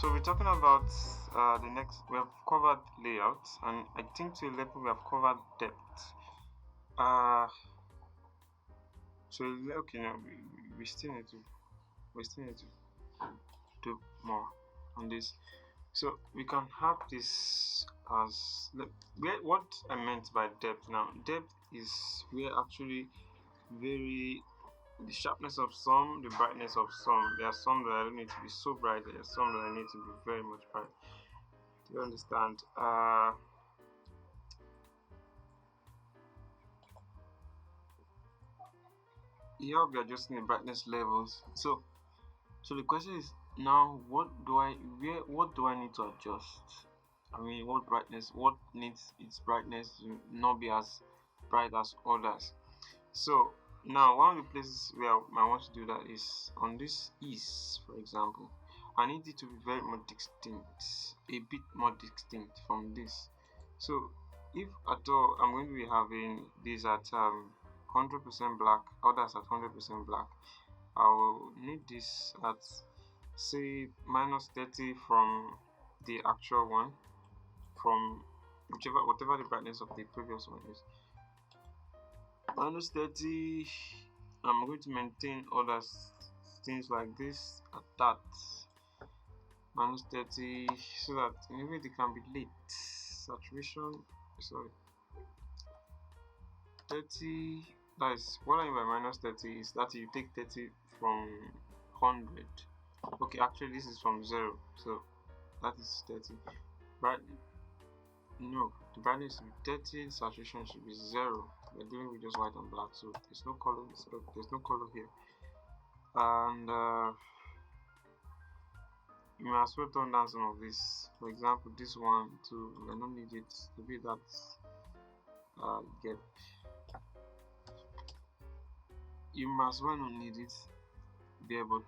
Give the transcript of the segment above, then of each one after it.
So we're talking about the next. We have covered layout, and I think to a level we have covered depth. Uh, so okay, now we still need to do more on this. So we can have this as what I meant by depth. Now, depth is where actually very the sharpness of some, the brightness of some. There are some that I don't need to be so bright. There are some that I need to be very much bright. Do you understand? Here we are adjusting the brightness levels. So the question is now, what do I need to adjust? I mean, what needs its brightness to not be as bright as others? So now one of the places where I want to do that is on this ease, for example. I need it to be very much distinct, a bit more distinct from this. So if at all I'm going to be having this at 100% black, others at 100% black, I will need this at say minus 30 from the actual one, from whatever the brightness of the previous one is. Minus 30, I'm going to maintain other things like this at that minus 30 so that maybe they can be lit. Saturation, sorry, 30. That is what I mean by minus 30 is that you take 30 from 100. Okay, actually, this is from 0, so that is 30. Right? No, the brightness should be 30, saturation should be 0. We're dealing with just white and black, so there's no color. There's no color here, and you might as well turn down some of this. For example, this one too. I don't need it to be that get. You must well not need it there, but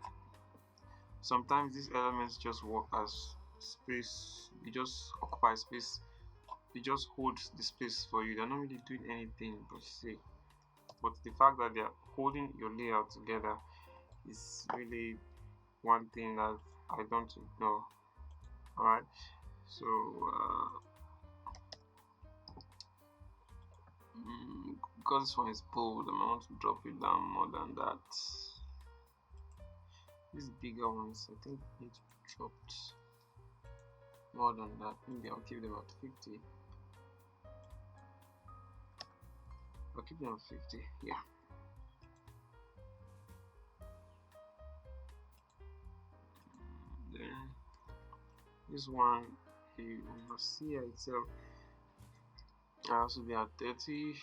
sometimes these elements just work as space. You just occupy space. It just holds the space for you. They're not really doing anything per se, but the fact that they're holding your layout together is really one thing that I don't ignore. All right, so because this one is bold, I want to drop it down more than that. These bigger ones, I think, need to be dropped more than that. Maybe I'll keep them at 50. I'll keep them at 50. Yeah. Then this one, you must see itself. I also be at 30.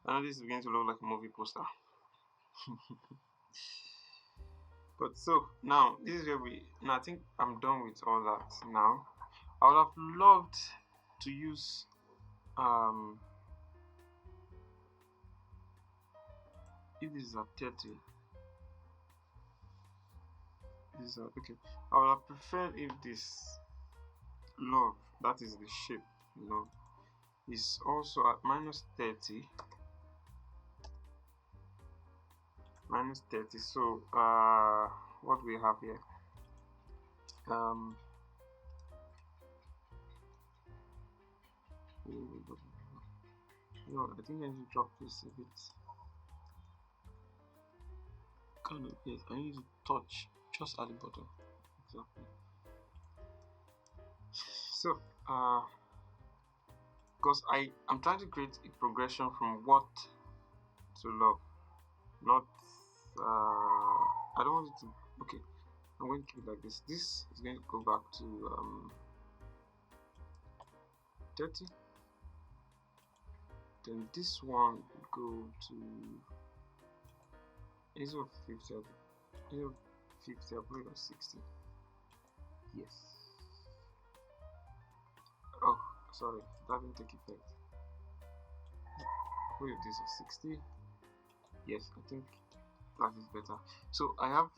And this is beginning to look like a movie poster. But so now this is where I think I'm done with all that now. I would have loved to use if this is at 30. This is okay. I would have preferred if this love, that is the shape love, is also at minus 30. Minus 30. So what do we have here? No, I think I need to drop this a bit. Kind of, yes, I need to touch just at the bottom. Exactly. So because I'm trying to create a progression from what to love, not I don't want it to. Okay, I'm going to keep it like this. This is going to go back to 30. Then this one go to instead of 50, I put it at 60. Yes. Oh, sorry, that didn't take effect. Put this at 60. Yes, I think that is better. So I have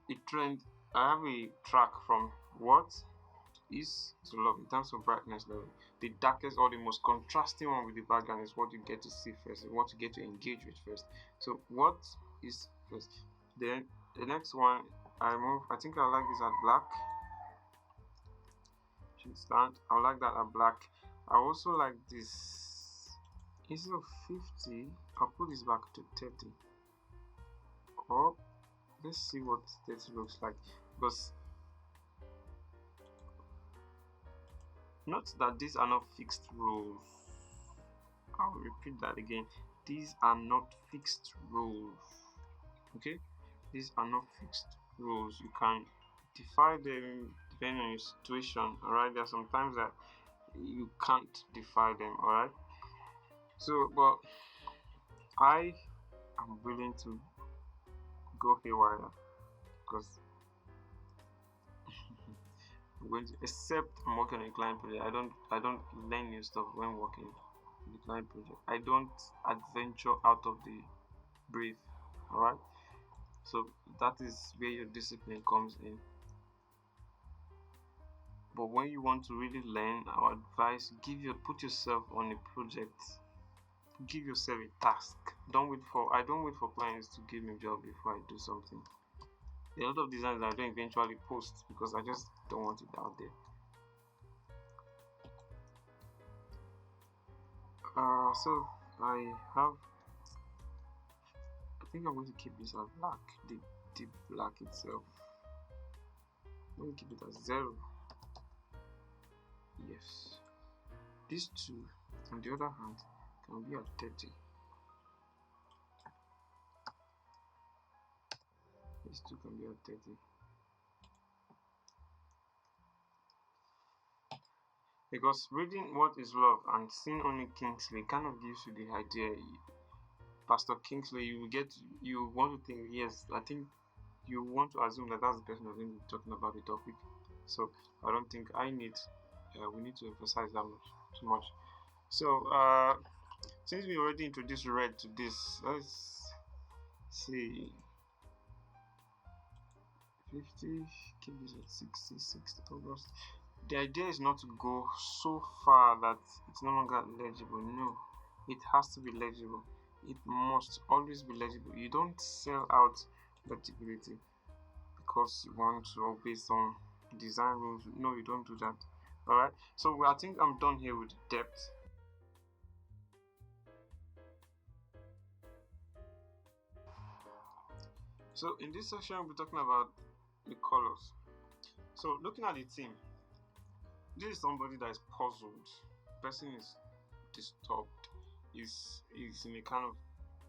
a trend. I have a track from what is to love in terms of brightness level. The darkest or the most contrasting one with the background is what you get to see first, what you get to engage with first. So what is first? Then the next one, I think I like this at black. Should stand. I like that at black. I also like this. Instead of 50, I'll put this back to 30. Or let's see what 30 looks like. Because note that these are not fixed rules. I'll repeat that again. These are not fixed rules. Okay? These are not fixed rules. You can defy them depending on your situation. Alright, there are some times that you can't defy them. Alright. So, but I am willing to go haywire because I'm going to, except I'm working on a client project. I don't learn new stuff when working on the client project. I don't adventure out of the brief. Alright. So that is where your discipline comes in. But when you want to really learn, our advice, put yourself on a project. Give yourself a task. I don't wait for clients to give me a job before I do something. There are a lot of designs that I don't eventually post because I just don't want it out there. So I think I'm going to keep this as black, the black itself. I'm going to keep it as 0. Yes. These two, on the other hand, can be at 30. These two can be at 30. Because reading What is Love and seeing only Kingsley kind of gives you the idea. Pastor Kingsley, you want to think, yes, I think you want to assume that that's the person who's going to be talking about the topic. So I don't think we need to emphasize that too much. So since we already introduced red to this, let's see. 50, keep this at 60, 60 August. The idea is not to go so far that it's no longer legible. No, it has to be legible. It must always be legible. You don't sell out legibility because you want to, or based on design rules. No, you don't do that. Alright, so I think I'm done here with depth. So in this section, we'll be talking about the colors. So looking at the theme, this is somebody that is puzzled. The person is disturbed. Is in a kind of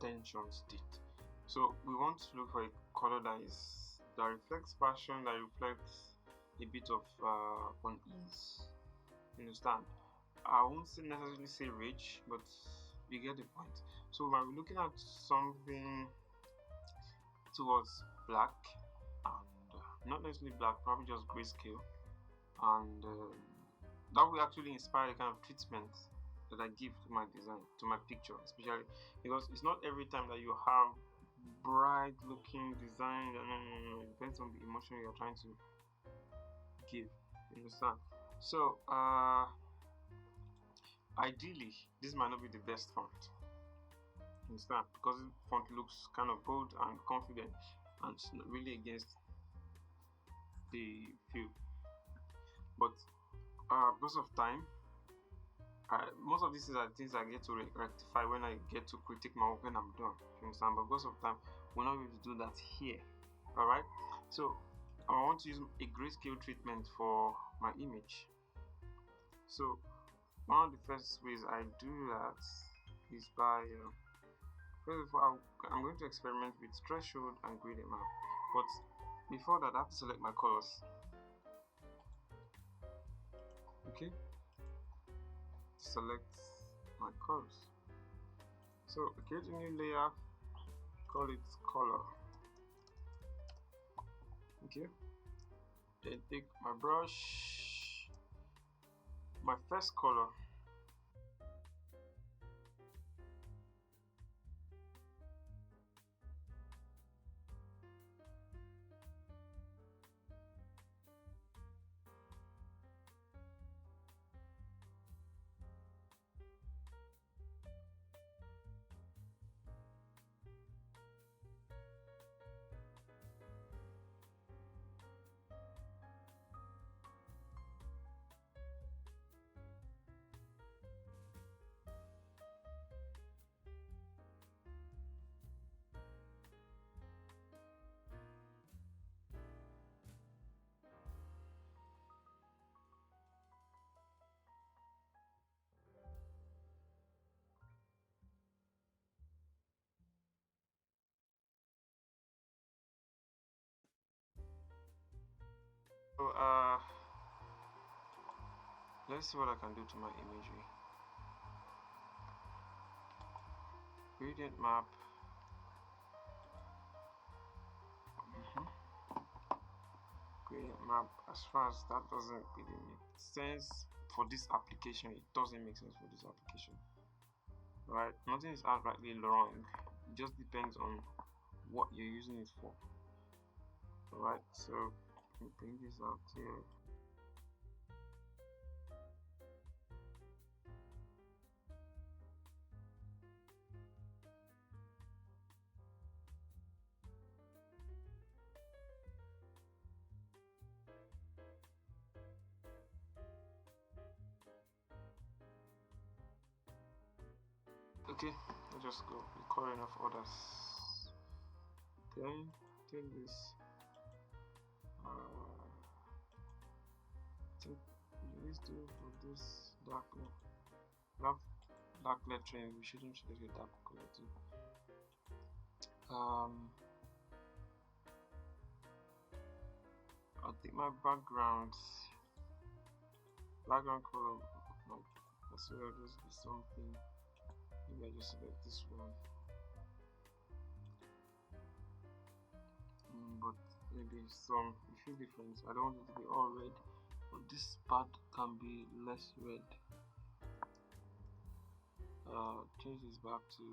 tension state. So we want to look for a color that reflects passion, that reflects a bit of unease. You understand? I won't necessarily say rage, but you get the point. So when we're looking at something towards black, and not necessarily black, probably just grayscale, and that will actually inspire the kind of treatment that I give to my design, to my picture, especially because it's not every time that you have bright looking design. No. It depends on the emotion you're trying to give. You understand? So ideally, this might not be the best font. Understand? Because the font looks kind of bold and confident, and it's not really against the feel. But because of time, most of these are things I get to rectify when I get to critique my work when I'm done. You understand? But because of time, we're not able to do that here. Alright? So I want to use a grayscale treatment for my image. So one of the first ways I do that is by first of all, I'm going to experiment with threshold and gradient map. But before that, I have to select my colors. Okay? Select my colors. So create a new layer, call it color. Okay? Then take my brush, my first color. So let's see what I can do to my imagery. Gradient map. Gradient map. As far as that doesn't really make sense for this application, it doesn't make sense for this application. Right? Nothing is outrightly wrong. It just depends on what you're using it for. Alright, so bring this out here. Okay, let's just go recording of others. Then take this. I think let's do for this dark color. We have dark lettering. We shouldn't select a dark color too. I'll take my background color. Like, let's say I'll just do something. Maybe I just select this one. But maybe some a few difference. I don't want it to be all red, but this part can be less red. Change this back to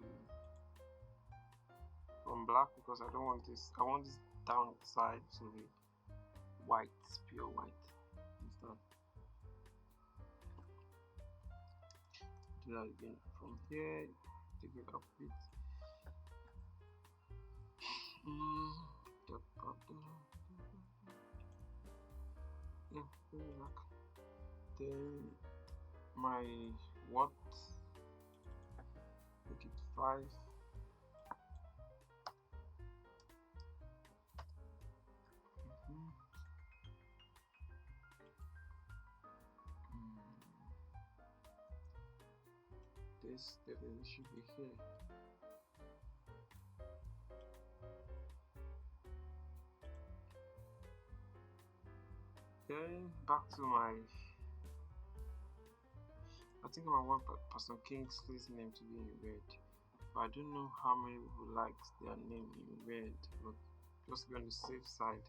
from black because I don't want this. I want this downside to be white, pure white. Instead, do that again. From here, take it up a bit. Yeah, back. Then my what? Make it 5. This definitely should be here. Then back to my. I think I want Pastor Kingsley's name to be in red. But I don't know how many people like their name in red. But just to be on the safe side,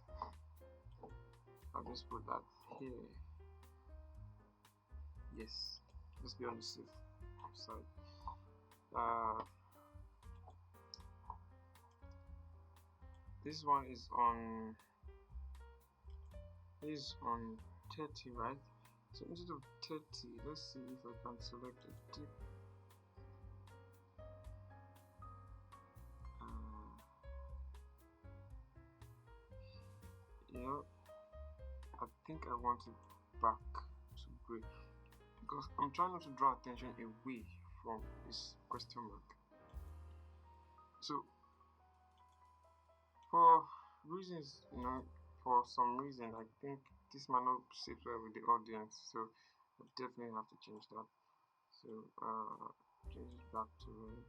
I'll just put that here. Yes, just be on the safe side. This one is on 30, right? So instead of 30, let's see if I can select a tip. I think I want it back to gray because I'm trying not to draw attention away from this question mark. So for reasons, for some reason, I think this might not sit well with the audience, so I definitely have to change that. So change it back to red.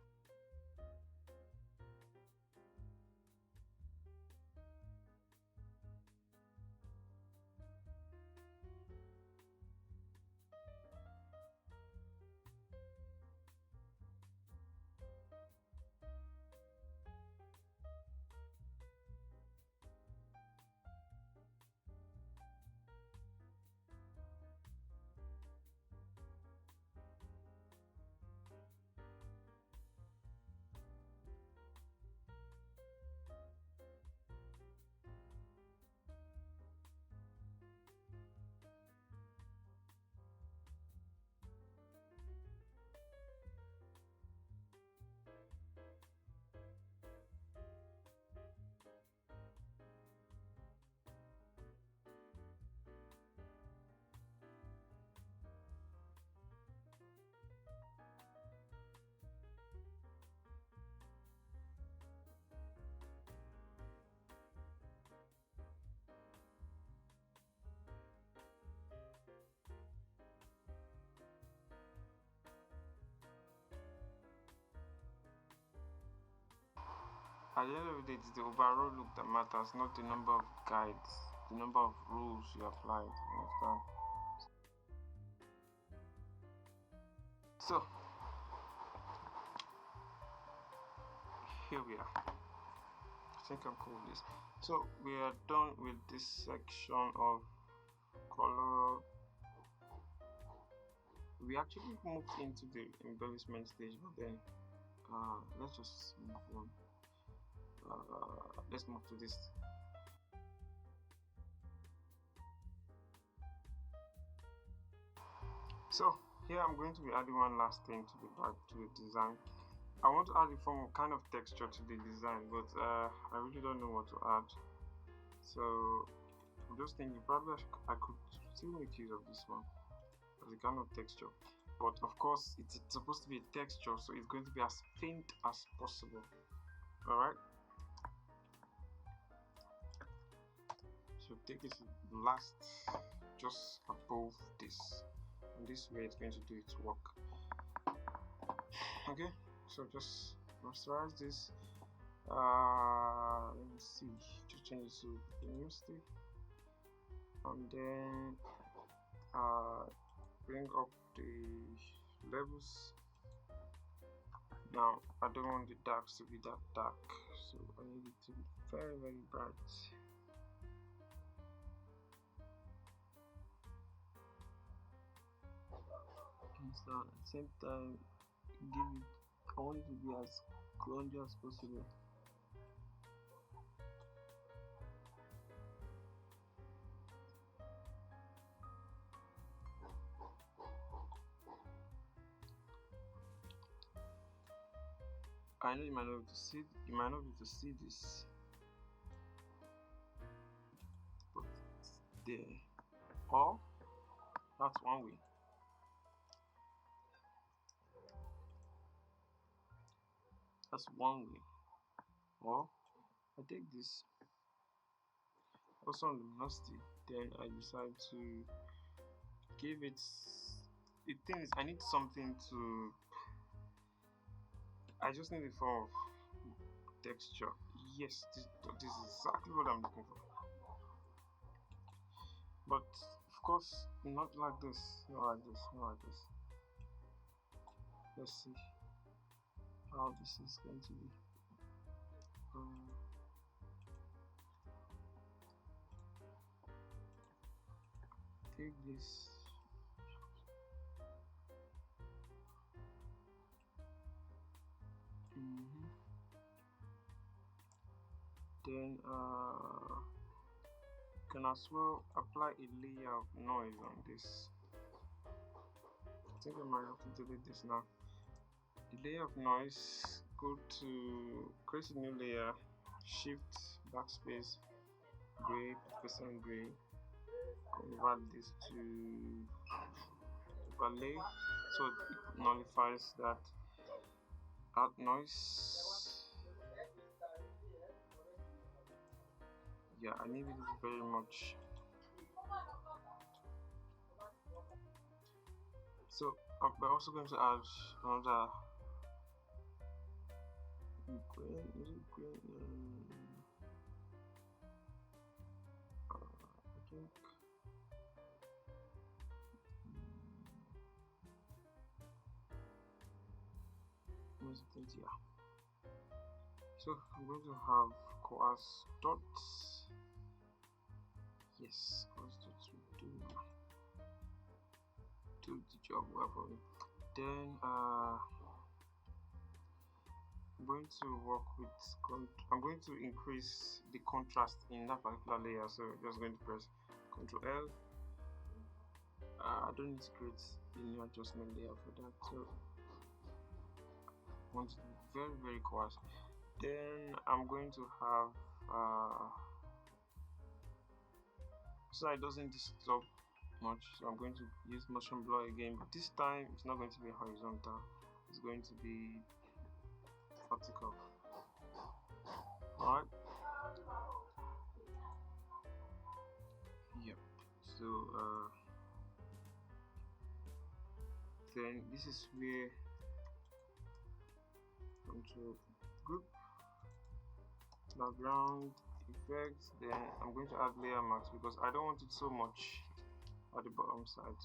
At the end of the day, it's the overall look that matters, not the number of guides. the number of rules you applied. You understand? So here we are. I think I'm cool with this. So we are done with this section of color. We actually moved into the embellishment stage, but then let's just move on. Let's move to this. So here I'm going to be adding one last thing to the design. I want to add a form of kind of texture to the design, but I really don't know what to add. So I'm just thinking probably I could still make use of this one as a kind of texture. But of course it's supposed to be a texture, so it's going to be as faint as possible. Alright. So take it last just above this. And this way it's going to do its work. Okay, so just rasterize this. Let me see, just change it to university, and then bring up the levels. Now I don't want the darks to be that dark, so I need it to be very, very bright. And so at the same time, I want it to be as grungy as possible. I know you might not be able to see this, but it's there. Or that's one way. That's one way. Or I take this also on the luminosity, then I decide to give it. The thing is, I need something to. I just need a form of texture. Yes, this is exactly what I'm looking for. But of course, not like this. Not like this. Not like this. Let's see how this is going to be. Take this. Then can as well apply a layer of noise on this. I think I might have to delete this now. The layer of noise, go to create a new layer, shift backspace, gray, percent gray, convert this to overlay, so it nullifies that noise. Yeah, I need it very much. So we're also going to add another green. Is it green? I think. Yeah. So I'm going to have coarse dots. Yes, coarse dots will do the job well for me. Then I'm going to work with. I'm going to increase the contrast in that particular layer. So just going to press Ctrl L. I don't need to create a new adjustment layer for that. So I want to be very, very coarse. Then I'm going to have so it doesn't disturb much, so I'm going to use motion blur again, but this time it's not going to be horizontal, it's going to be vertical. Alright, yep. So then this is where Control Group, background, effects, then I'm going to add layer mask because I don't want it so much at the bottom side.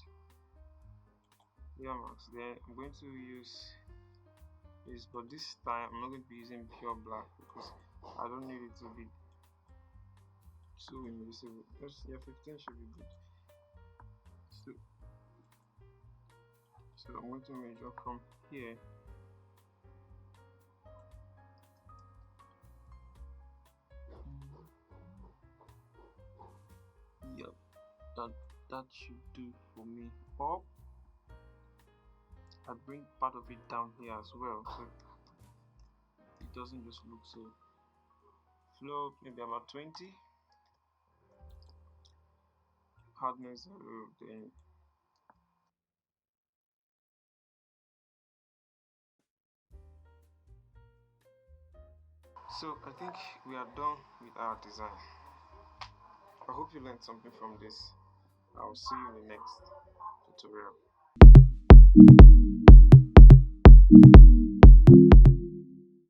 Layer mask, then I'm going to use this, but this time I'm not going to be using pure black because I don't need it to be too invisible. Just, yeah, 15 should be good. So, so I'm going to measure from here. Yep, that should do for me. Or I bring part of it down here as well, so it doesn't just look so. Flow maybe about 20. Hardness 0. Then so I think we are done with our design. I hope you learned something from this. I'll see you in the next tutorial.